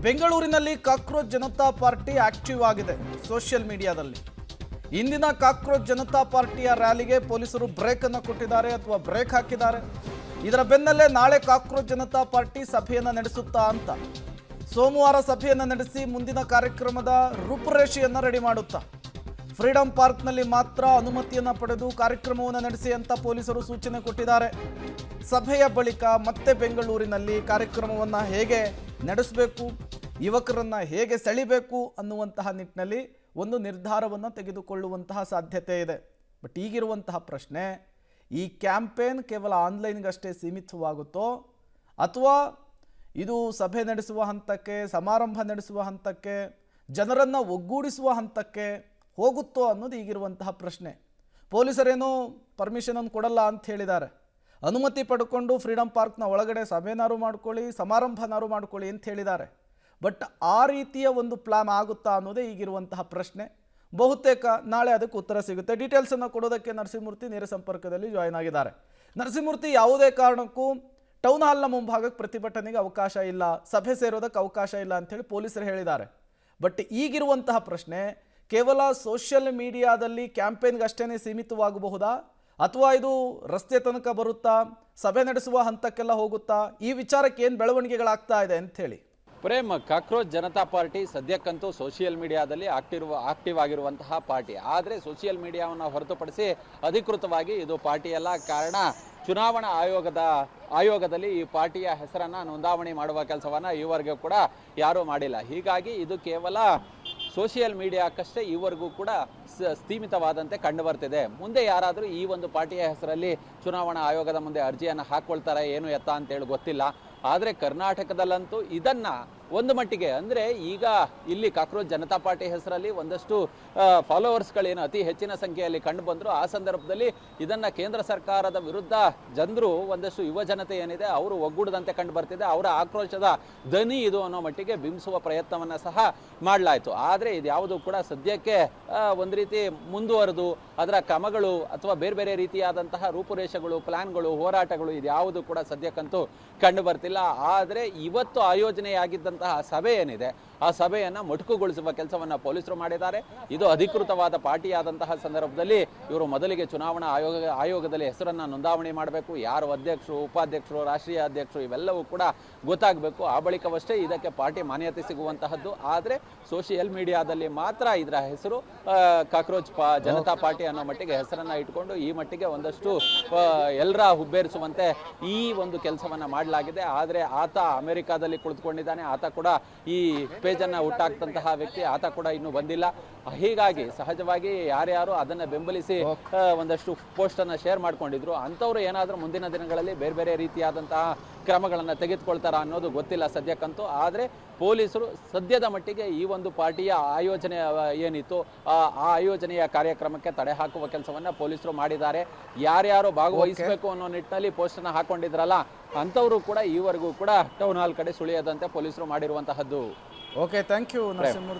ಬೆಂಗಳೂರಿನಲ್ಲಿ cockroach Janata party active ಆಗಿದೆ social ಮೀಡಿಯಾದಲ್ಲಿ. ಇಂದಿನ ಕಾಕ್ರೋಚ್ ಜನತಾ ಪಾರ್ಟಿಯ ರ್ಯಾಲಿಗೆ ಪೊಲೀಸರು ಬ್ರೇಕ್ ಅನ್ನು ಕೊಟ್ಟಿದ್ದಾರೆ ಅಥವಾ ಬ್ರೇಕ್ ಹಾಕಿದ್ದಾರೆ. ಇದರ ಬೆನ್ನಲ್ಲೇ ನಾಳೆ ಕಾಕ್ರೋಚ್ ಜನತಾ ಪಾರ್ಟಿ ಸಭೆಯನ್ನು ನಡೆಸುತ್ತಾ ಅಂತ ಸೋಮವಾರ ಸಭೆಯನ್ನು ನಡೆಸಿ ಮುಂದಿನ ಕಾರ್ಯಕ್ರಮದ ರೂಪುರೇಷೆಯನ್ನು ರೆಡಿ ಮಾಡುತ್ತಾ ಫ್ರೀಡಂ ಪಾರ್ಕ್ನಲ್ಲಿ ಮಾತ್ರ ಅನುಮತಿಯನ್ನು ಪಡೆದು ಕಾರ್ಯಕ್ರಮವನ್ನು ನಡೆಸಿ ಅಂತ ಪೊಲೀಸರು ಸೂಚನೆ ಕೊಟ್ಟಿದ್ದಾರೆ. ಸಭೆಯ ಬಳಿಕ ಮತ್ತೆ ಬೆಂಗಳೂರಿನಲ್ಲಿ ಕಾರ್ಯಕ್ರಮವನ್ನು ಹೇಗೆ ನಡೆಸಬೇಕು, ಯುವಕರನ್ನು ಹೇಗೆ ಸೆಳಿಬೇಕು ಅನ್ನುವಂತಹ ನಿಟ್ಟಿನಲ್ಲಿ ಒಂದು ನಿರ್ಧಾರವನ್ನು ತೆಗೆದುಕೊಳ್ಳುವಂತಹ ಸಾಧ್ಯತೆ ಇದೆ. ಬಟ್ ಈಗಿರುವಂತಹ ಪ್ರಶ್ನೆ, ಈ ಕ್ಯಾಂಪೇನ್ ಕೇವಲ ಆನ್ಲೈನ್ಗಷ್ಟೇ ಸೀಮಿತವಾಗುತ್ತೋ ಅಥವಾ ಇದು ಸಭೆ ನಡೆಸುವ ಹಂತಕ್ಕೆ, ಸಮಾರಂಭ ನಡೆಸುವ ಹಂತಕ್ಕೆ, ಜನರನ್ನು ಒಗ್ಗೂಡಿಸುವ ಹಂತಕ್ಕೆ ಹೋಗುತ್ತೋ ಅನ್ನೋದು ಈಗಿರುವಂತಹ ಪ್ರಶ್ನೆ. ಪೊಲೀಸರೇನೋ ಪರ್ಮಿಷನನ್ನು ಕೊಡಲ್ಲ ಅಂತ ಹೇಳಿದ್ದಾರೆ. ಅನುಮತಿ ಪಡ್ಕೊಂಡು ಫ್ರೀಡಂ ಪಾರ್ಕ್ನ ಒಳಗಡೆ ಸಭೆನಾರು ಮಾಡ್ಕೊಳ್ಳಿ, ಸಮಾರಂಭನಾರು ಮಾಡ್ಕೊಳ್ಳಿ ಅಂತ ಹೇಳಿದ್ದಾರೆ. ಬಟ್ ಆ ರೀತಿಯ ಒಂದು ಪ್ಲಾನ್ ಆಗುತ್ತಾ ಅನ್ನೋದೇ ಈಗಿರುವಂತಹ ಪ್ರಶ್ನೆ. ಬಹುತೇಕ ನಾಳೆ ಅದಕ್ಕೆ ಉತ್ತರ ಸಿಗುತ್ತೆ. ಡೀಟೇಲ್ಸನ್ನು ಕೊಡೋದಕ್ಕೆ ನರಸಿಂಹಮೂರ್ತಿ ನೇರ ಸಂಪರ್ಕದಲ್ಲಿ ಜಾಯ್ನ್ ಆಗಿದ್ದಾರೆ. ನರಸಿಂಹಮೂರ್ತಿ, ಯಾವುದೇ ಕಾರಣಕ್ಕೂ ಟೌನ್ ಹಾಲ್ನ ಮುಂಭಾಗಕ್ಕೆ ಪ್ರತಿಭಟನೆಗೆ ಅವಕಾಶ ಇಲ್ಲ, ಸಭೆ ಸೇರೋದಕ್ಕೆ ಅವಕಾಶ ಇಲ್ಲ ಅಂಥೇಳಿ ಪೊಲೀಸರು ಹೇಳಿದ್ದಾರೆ. ಬಟ್ ಈಗಿರುವಂತಹ ಪ್ರಶ್ನೆ, ಕೇವಲ ಸೋಷಿಯಲ್ ಮೀಡಿಯಾದಲ್ಲಿ ಕ್ಯಾಂಪೇನ್ಗಷ್ಟೇ ಸೀಮಿತವಾಗಬಹುದಾ ಅಥವಾ ಇದು ರಸ್ತೆ ತನಕ ಬರುತ್ತಾ, ಸಭೆ ನಡೆಸುವ ಹಂತಕ್ಕೆಲ್ಲ ಹೋಗುತ್ತಾ? ಈ ವಿಚಾರಕ್ಕೆ ಏನು ಬೆಳವಣಿಗೆಗಳಾಗ್ತಾ ಇದೆ ಅಂಥೇಳಿ. ಪ್ರೇಮ್, ಕಾಕ್ರೋಚ್ ಜನತಾ ಪಾರ್ಟಿ ಸದ್ಯಕ್ಕಂತೂ ಸೋಷಿಯಲ್ ಮೀಡಿಯಾದಲ್ಲಿ ಆಕ್ಟಿವ್ ಆಗಿರುವಂತಹ ಪಾರ್ಟಿ. ಆದರೆ ಸೋಷಿಯಲ್ ಮೀಡಿಯಾವನ್ನು ಹೊರತುಪಡಿಸಿ ಅಧಿಕೃತವಾಗಿ ಇದು ಪಾರ್ಟಿಯಲ್ಲ. ಕಾರಣ, ಚುನಾವಣಾ ಆಯೋಗದಲ್ಲಿ ಈ ಪಾರ್ಟಿಯ ಹೆಸರನ್ನು ನೋಂದಾವಣಿ ಮಾಡುವ ಕೆಲಸವನ್ನು ಈವರೆಗೂ ಕೂಡ ಯಾರೂ ಮಾಡಿಲ್ಲ. ಹೀಗಾಗಿ ಇದು ಕೇವಲ ಸೋಷಿಯಲ್ ಮೀಡಿಯಾಕ್ಕಷ್ಟೇ ಈವರೆಗೂ ಕೂಡ ಸೀಮಿತವಾದಂತೆ ಕಂಡು ಬರ್ತಿದೆ. ಮುಂದೆ ಯಾರಾದರೂ ಈ ಒಂದು ಪಾರ್ಟಿಯ ಹೆಸರಲ್ಲಿ ಚುನಾವಣಾ ಆಯೋಗದ ಮುಂದೆ ಅರ್ಜಿಯನ್ನು ಹಾಕ್ಕೊಳ್ತಾರೆ ಏನು ಎತ್ತ ಅಂತೇಳಿ ಗೊತ್ತಿಲ್ಲ. ಆದರೆ ಕರ್ನಾಟಕದಲ್ಲಂತೂ ಇದನ್ನು ಒಂದು ಮಟ್ಟಿಗೆ, ಅಂದರೆ ಈಗ ಇಲ್ಲಿ ಕಾಕ್ರೋಚ್ ಜನತಾ ಪಾರ್ಟಿ ಹೆಸರಲ್ಲಿ ಒಂದಷ್ಟು ಫಾಲೋವರ್ಸ್ಗಳೇನು ಅತಿ ಹೆಚ್ಚಿನ ಸಂಖ್ಯೆಯಲ್ಲಿ ಕಂಡು ಬಂದರು. ಆ ಸಂದರ್ಭದಲ್ಲಿ ಇದನ್ನು ಕೇಂದ್ರ ಸರ್ಕಾರದ ವಿರುದ್ಧ ಜನರು, ಒಂದಷ್ಟು ಯುವ ಜನತೆ ಏನಿದೆ ಅವರು ಒಗ್ಗೂಡದಂತೆ ಕಂಡು ಬರ್ತಿದೆ. ಅವರ ಆಕ್ರೋಶದ ಧ್ವನಿ ಇದು ಅನ್ನೋ ಮಟ್ಟಿಗೆ ಬಿಂಬಿಸುವ ಪ್ರಯತ್ನವನ್ನು ಸಹ ಮಾಡಲಾಯಿತು. ಆದರೆ ಇದ್ಯಾವುದು ಕೂಡ ಸದ್ಯಕ್ಕೆ ಒಂದು ರೀತಿ ಮುಂದುವರೆದು ಅದರ ಕ್ರಮಗಳು ಅಥವಾ ಬೇರೆ ಬೇರೆ ರೀತಿಯಾದಂತಹ ರೂಪುರೇಷೆಗಳು, ಪ್ಲಾನ್ಗಳು, ಹೋರಾಟಗಳು ಇದ್ಯಾವುದು ಕೂಡ ಸದ್ಯಕ್ಕಂತೂ ಕಂಡು ಬರ್ತಿಲ್ಲ. ಆದರೆ ಇವತ್ತು ಆಯೋಜನೆಯಾಗಿದ್ದಂತಹ ಸಭೆ ಏನಿದೆ ಆ ಸಭೆಯನ್ನು ಮೊಟಕುಗೊಳಿಸುವ ಕೆಲಸವನ್ನು ಪೊಲೀಸರು ಮಾಡಿದ್ದಾರೆ. ಇದು ಅಧಿಕೃತವಾದ ಪಾರ್ಟಿಯಾದಂತಹ ಸಂದರ್ಭದಲ್ಲಿ ಇವರು ಮೊದಲಿಗೆ ಚುನಾವಣಾ ಆಯೋಗದಲ್ಲಿ ಹೆಸರನ್ನು ನೋಂದಾವಣಿ ಮಾಡಬೇಕು. ಯಾರು ಅಧ್ಯಕ್ಷರು, ಉಪಾಧ್ಯಕ್ಷರು, ರಾಷ್ಟ್ರೀಯ ಅಧ್ಯಕ್ಷರು ಇವೆಲ್ಲವೂ ಕೂಡ ಗೊತ್ತಾಗಬೇಕು. ಆ ಬಳಿಕವಷ್ಟೇ ಇದಕ್ಕೆ ಪಾರ್ಟಿ ಮಾನ್ಯತೆ ಸಿಗುವಂತಹದ್ದು. ಆದರೆ ಸೋಷಿಯಲ್ ಮೀಡಿಯಾದಲ್ಲಿ ಮಾತ್ರ ಇದರ ಹೆಸರು ಕಾಕ್ರೋಚ್ ಜನತಾ ಪಾರ್ಟಿ ಅನ್ನೋ ಮಟ್ಟಿಗೆ ಹೆಸರನ್ನು ಇಟ್ಕೊಂಡು ಈ ಮಟ್ಟಿಗೆ ಒಂದಷ್ಟು ಎಲ್ಲರ ಹುಬ್ಬೇರಿಸುವಂತೆ ಈ ಒಂದು ಕೆಲಸವನ್ನು ಮಾಡಲಾಗಿದೆ. ಆದರೆ ಆತ ಅಮೆರಿಕಾದಲ್ಲಿ ಕುಳಿತುಕೊಂಡಿದ್ದಾನೆ. ಆತ ಕೂಡ ಈ ಪೇಜನ್ನು ಹುಟ್ಟಾಕ್ತಂತಹ ವ್ಯಕ್ತಿ, ಆತ ಕೂಡ ಇನ್ನೂ ಬಂದಿಲ್ಲ. ಹೀಗಾಗಿ ಸಹಜವಾಗಿ ಯಾರ್ಯಾರು ಅದನ್ನು ಬೆಂಬಲಿಸಿ ಒಂದಷ್ಟು ಪೋಸ್ಟನ್ನು ಶೇರ್ ಮಾಡ್ಕೊಂಡಿದ್ರು ಅಂಥವ್ರು ಏನಾದರೂ ಮುಂದಿನ ದಿನಗಳಲ್ಲಿ ಬೇರೆ ಬೇರೆ ರೀತಿಯಾದಂತಹ ಕ್ರಮಗಳನ್ನು ತೆಗೆದುಕೊಳ್ತಾರ ಅನ್ನೋದು ಗೊತ್ತಿಲ್ಲ ಸದ್ಯಕ್ಕಂತೂ. ಆದರೆ ಪೊಲೀಸರು ಸದ್ಯದ ಮಟ್ಟಿಗೆ ಈ ಒಂದು ಪಾರ್ಟಿಯ ಆಯೋಜನೆ ಏನಿತ್ತು ಆ ಆಯೋಜನೆಯ ಕಾರ್ಯಕ್ರಮಕ್ಕೆ ತಡೆ ಹಾಕುವ ಕೆಲಸವನ್ನು ಪೊಲೀಸರು ಮಾಡಿದ್ದಾರೆ. ಯಾರ್ಯಾರು ಭಾಗವಹಿಸಬೇಕು ಅನ್ನೋ ನಿಟ್ಟಿನಲ್ಲಿ ಪೋಸ್ಟನ್ನು ಹಾಕೊಂಡಿದ್ರಲ್ಲ ಅಂಥವರು ಕೂಡ ಈವರೆಗೂ ಕೂಡ ಟೌನ್ ಹಾಲ್ ಕಡೆ ಸುಳಿಯದಂತೆ ಪೊಲೀಸರು ಮಾಡಿರುವಂತಹದ್ದು. Okay, thank you Narasimhamurthy.